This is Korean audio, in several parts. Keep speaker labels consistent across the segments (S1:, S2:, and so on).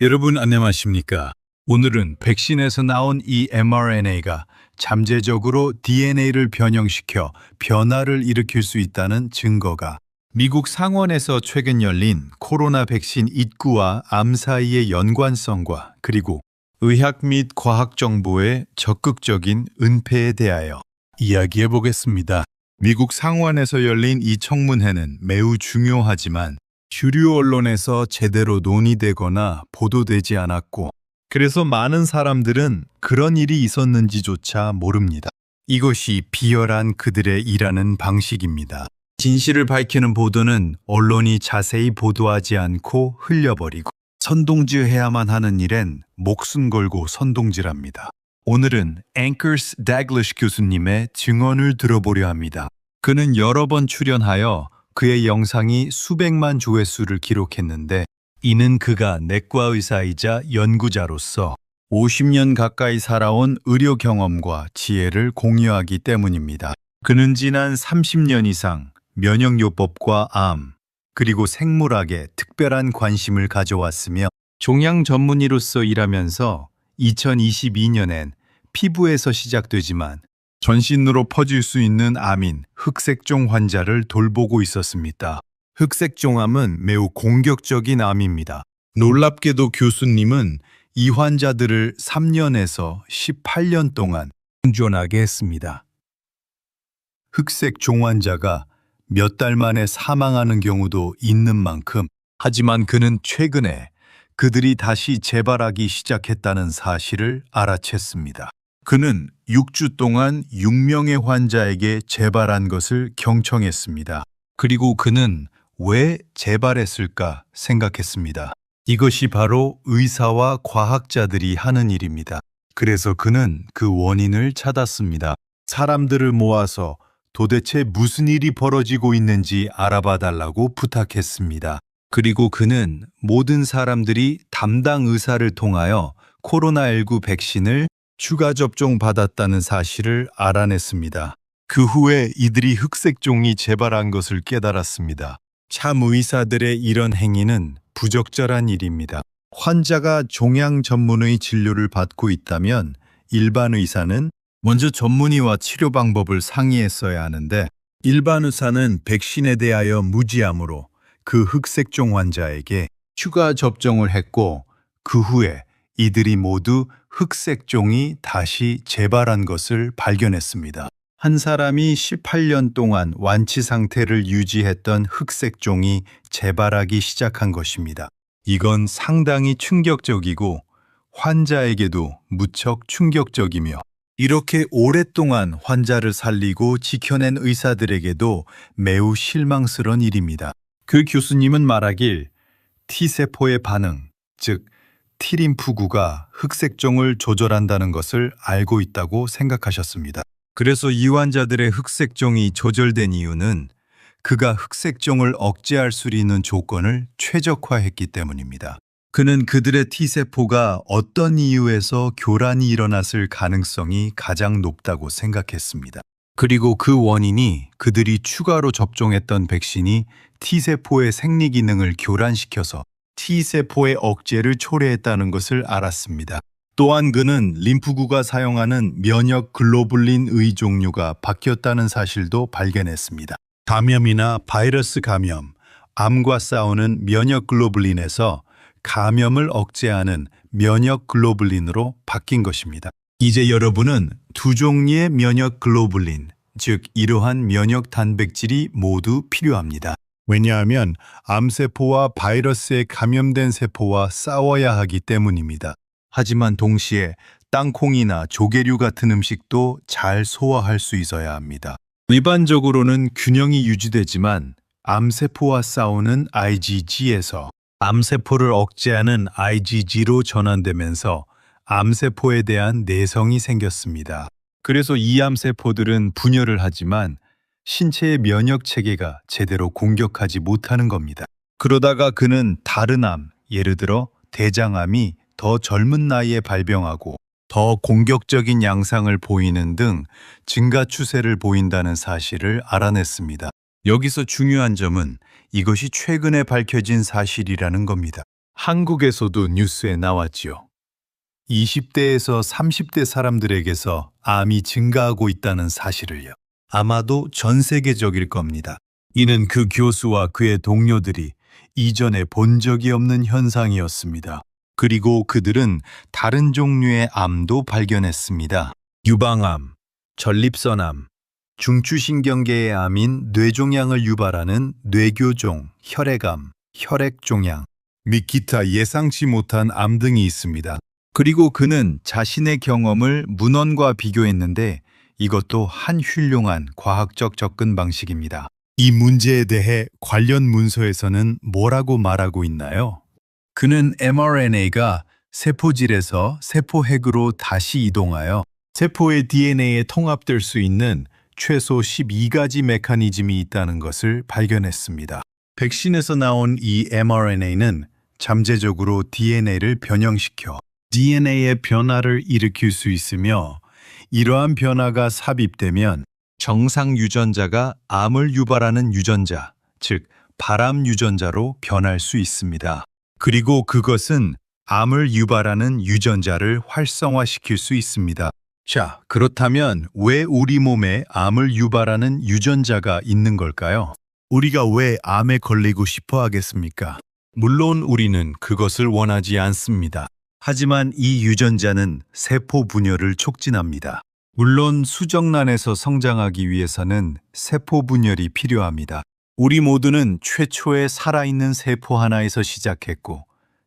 S1: 여러분 안녕하십니까? 오늘은 백신에서 나온 이 mRNA가 잠재적으로 DNA를 변형시켜 변화를 일으킬 수 있다는 증거가 미국 상원에서 최근 열린 코로나 백신 입구와 암 사이의 연관성과 그리고 의학 및 과학 정보의 적극적인 은폐에 대하여 이야기해 보겠습니다. 미국 상원에서 열린 이 청문회는 매우 중요하지만 주류 언론에서 제대로 논의되거나 보도되지 않았고 그래서 많은 사람들은 그런 일이 있었는지조차 모릅니다. 이것이 비열한 그들의 일하는 방식입니다. 진실을 밝히는 보도는 언론이 자세히 보도하지 않고 흘려버리고 선동질해야만 하는 일엔 목숨 걸고 선동질합니다. 오늘은 앵커스 다글래시 교수님의 증언을 들어보려 합니다. 그는 여러 번 출연하여 그의 영상이 수백만 조회수를 기록했는데 이는 그가 내과 의사이자 연구자로서 50년 가까이 살아온 의료 경험과 지혜를 공유하기 때문입니다. 그는 지난 30년 이상 면역요법과 암, 그리고 생물학에 특별한 관심을 가져왔으며 종양 전문의로서 일하면서 2022년엔 피부에서 시작되지만 전신으로 퍼질 수 있는 암인 흑색종 환자를 돌보고 있었습니다. 흑색종암은 매우 공격적인 암입니다. 놀랍게도 교수님은 이 환자들을 3년에서 18년 동안 생존하게 했습니다. 흑색종 환자가 몇 달 만에 사망하는 경우도 있는 만큼 하지만 그는 최근에 그들이 다시 재발하기 시작했다는 사실을 알아챘습니다. 그는 6주 동안 6명의 환자에게 재발한 것을 경청했습니다. 그리고 그는 왜 재발했을까 생각했습니다. 이것이 바로 의사와 과학자들이 하는 일입니다. 그래서 그는 그 원인을 찾았습니다. 사람들을 모아서 도대체 무슨 일이 벌어지고 있는지 알아봐 달라고 부탁했습니다. 그리고 그는 모든 사람들이 담당 의사를 통하여 코로나19 백신을 추가 접종 받았다는 사실을 알아냈습니다. 그 후에 이들이 흑색종이 재발한 것을 깨달았습니다. 참 의사들의 이런 행위는 부적절한 일입니다. 환자가 종양 전문의 진료를 받고 있다면 일반 의사는 먼저 전문의와 치료 방법을 상의했어야 하는데 일반 의사는 백신에 대하여 무지함으로 그 흑색종 환자에게 추가 접종을 했고 그 후에 이들이 모두 흑색종이 다시 재발한 것을 발견했습니다. 한 사람이 18년 동안 완치 상태를 유지했던 흑색종이 재발하기 시작한 것입니다. 이건 상당히 충격적이고 환자에게도 무척 충격적이며 이렇게 오랫동안 환자를 살리고 지켜낸 의사들에게도 매우 실망스러운 일입니다. 그 교수님은 말하길 T세포의 반응, 즉 T림프구가 흑색종을 조절한다는 것을 알고 있다고 생각하셨습니다. 그래서 이 환자들의 흑색종이 조절된 이유는 그가 흑색종을 억제할 수 있는 조건을 최적화했기 때문입니다. 그는 그들의 T세포가 어떤 이유에서 교란이 일어났을 가능성이 가장 높다고 생각했습니다. 그리고 그 원인이 그들이 추가로 접종했던 백신이 T세포의 생리 기능을 교란시켜서 T세포의 억제를 초래했다는 것을 알았습니다. 또한 그는 림프구가 사용하는 면역 글로불린의 종류가 바뀌었다는 사실도 발견했습니다. 감염이나 바이러스 감염, 암과 싸우는 면역 글로불린에서 감염을 억제하는 면역 글로불린으로 바뀐 것입니다. 이제 여러분은 두 종류의 면역 글로불린, 즉 이러한 면역 단백질이 모두 필요합니다. 왜냐하면 암세포와 바이러스에 감염된 세포와 싸워야 하기 때문입니다. 하지만 동시에 땅콩이나 조개류 같은 음식도 잘 소화할 수 있어야 합니다. 일반적으로는 균형이 유지되지만 암세포와 싸우는 IgG에서 암세포를 억제하는 IgG로 전환되면서 암세포에 대한 내성이 생겼습니다. 그래서 이 암세포들은 분열을 하지만 신체의 면역 체계가 제대로 공격하지 못하는 겁니다. 그러다가 그는 다른 암, 예를 들어 대장암이 더 젊은 나이에 발병하고 더 공격적인 양상을 보이는 등 증가 추세를 보인다는 사실을 알아냈습니다. 여기서 중요한 점은 이것이 최근에 밝혀진 사실이라는 겁니다. 한국에서도 뉴스에 나왔지요. 20대에서 30대 사람들에게서 암이 증가하고 있다는 사실을요. 아마도 전 세계적일 겁니다. 이는 그 교수와 그의 동료들이 이전에 본 적이 없는 현상이었습니다. 그리고 그들은 다른 종류의 암도 발견했습니다. 유방암, 전립선암, 중추신경계의 암인 뇌종양을 유발하는 뇌교종, 혈액암, 혈액종양 및 기타 예상치 못한 암 등이 있습니다. 그리고 그는 자신의 경험을 문헌과 비교했는데 이것도 한 훌륭한 과학적 접근 방식입니다. 이 문제에 대해 관련 문서에서는 뭐라고 말하고 있나요? 그는 mRNA가 세포질에서 세포핵으로 다시 이동하여 세포의 DNA에 통합될 수 있는 최소 12가지 메커니즘이 있다는 것을 발견했습니다. 백신에서 나온 이 mRNA는 잠재적으로 DNA를 변형시켜 DNA의 변화를 일으킬 수 있으며 이러한 변화가 삽입되면 정상 유전자가 암을 유발하는 유전자, 즉 발암 유전자로 변할 수 있습니다. 그리고 그것은 암을 유발하는 유전자를 활성화시킬 수 있습니다. 자, 그렇다면 왜 우리 몸에 암을 유발하는 유전자가 있는 걸까요? 우리가 왜 암에 걸리고 싶어 하겠습니까? 물론 우리는 그것을 원하지 않습니다. 하지만 이 유전자는 세포 분열을 촉진합니다. 물론 수정란에서 성장하기 위해서는 세포 분열이 필요합니다. 우리 모두는 최초의 살아있는 세포 하나에서 시작했고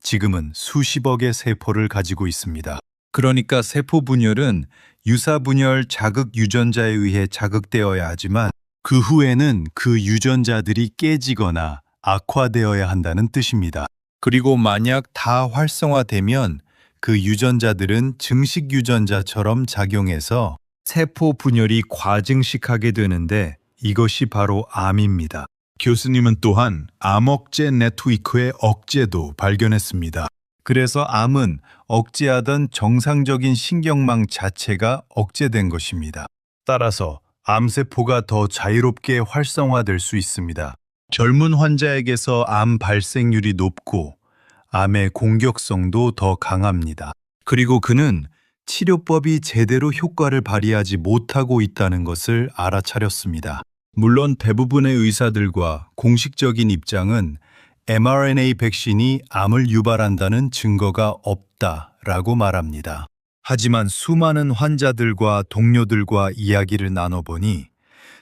S1: 지금은 수십억의 세포를 가지고 있습니다. 그러니까 세포 분열은 유사 분열 자극 유전자에 의해 자극되어야 하지만 그 후에는 그 유전자들이 깨지거나 악화되어야 한다는 뜻입니다. 그리고 만약 다 활성화되면 그 유전자들은 증식 유전자처럼 작용해서 세포 분열이 과증식하게 되는데 이것이 바로 암입니다. 교수님은 또한 암 억제 네트워크의 억제도 발견했습니다. 그래서 암은 억제하던 정상적인 신경망 자체가 억제된 것입니다. 따라서 암세포가 더 자유롭게 활성화될 수 있습니다. 젊은 환자에게서 암 발생률이 높고 암의 공격성도 더 강합니다. 그리고 그는 치료법이 제대로 효과를 발휘하지 못하고 있다는 것을 알아차렸습니다. 물론 대부분의 의사들과 공식적인 입장은 mRNA 백신이 암을 유발한다는 증거가 없다라고 말합니다. 하지만 수많은 환자들과 동료들과 이야기를 나눠보니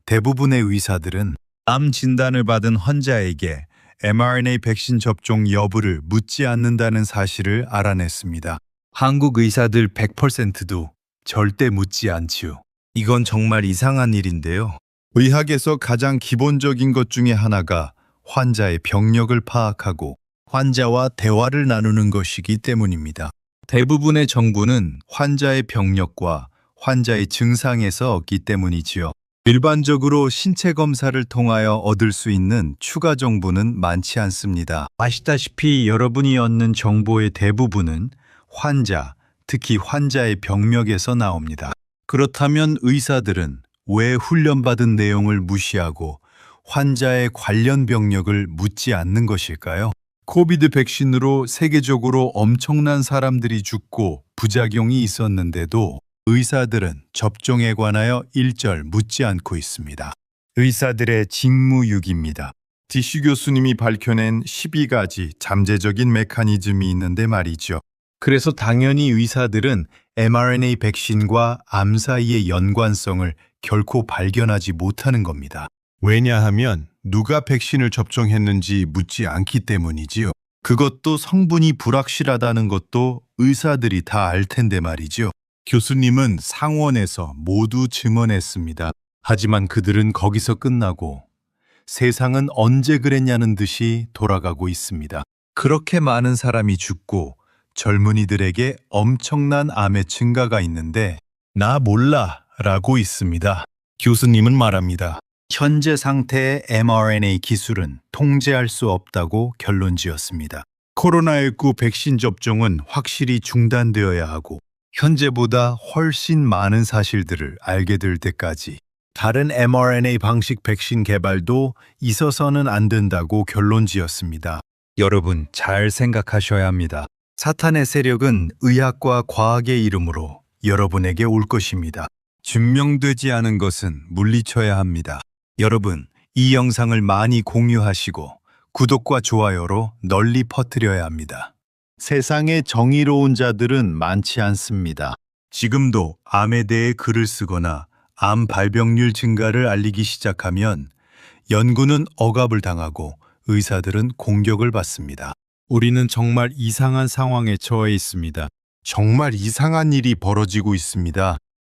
S1: 대부분의 의사들은 암 진단을 받은 환자에게 mRNA 백신 접종 여부를 묻지 않는다는 사실을 알아냈습니다. 한국 의사들 100%도 절대 묻지 않지요. 이건 정말 이상한 일인데요. 의학에서 가장 기본적인 것 중에 하나가 환자의 병력을 파악하고 환자와 대화를 나누는 것이기 때문입니다. 대부분의 정보는 환자의 병력과 환자의 증상에서 얻기 때문이지요. 일반적으로 신체 검사를 통하여 얻을 수 있는 추가 정보는 많지 않습니다. 아시다시피 여러분이 얻는 정보의 대부분은 환자, 특히 환자의 병력에서 나옵니다. 그렇다면 의사들은 왜 훈련받은 내용을 무시하고 환자의 관련 병력을 묻지 않는 것일까요? 코비드 백신으로 세계적으로 엄청난 사람들이 죽고 부작용이 있었는데도 의사들은 접종에 관하여 일절 묻지 않고 있습니다. 의사들의 직무유기입니다. 디슈 교수님이 밝혀낸 12가지 잠재적인 메커니즘이 있는데 말이죠. 그래서 당연히 의사들은 mRNA 백신과 암 사이의 연관성을 결코 발견하지 못하는 겁니다. 왜냐하면 누가 백신을 접종했는지 묻지 않기 때문이지요. 그것도 성분이 불확실하다는 것도 의사들이 다 알 텐데 말이죠. 교수님은 상원에서 모두 증언했습니다. 하지만 그들은 거기서 끝나고 세상은 언제 그랬냐는 듯이 돌아가고 있습니다. 그렇게 많은 사람이 죽고 젊은이들에게 엄청난 암의 증가가 있는데 나 몰라 라고 있습니다. 교수님은 말합니다. 현재 상태의 mRNA 기술은 통제할 수 없다고 결론지었습니다. 코로나19 백신 접종은 확실히 중단되어야 하고 현재보다 훨씬 많은 사실들을 알게 될 때까지 다른 mRNA 방식 백신 개발도 있어서는 안 된다고 결론지었습니다. 여러분 잘 생각하셔야 합니다. 사탄의 세력은 의학과 과학의 이름으로 여러분에게 올 것입니다. 증명되지 않은 것은 물리쳐야 합니다. 여러분, 이 영상을 많이 공유하시고 구독과 좋아요로 널리 퍼뜨려야 합니다. 세상에 정의로운 자들은 많지 않습니다. 지금도 암에 대해 글을 쓰거나 암 발병률 증가를 알리기 시작하면 연구는 억압을 당하고 의사들은 공격을 받습니다. 우리는 정말 이상한 상황에 처해 있습니다. 정말 이상한 일이 벌어지고 있습니다.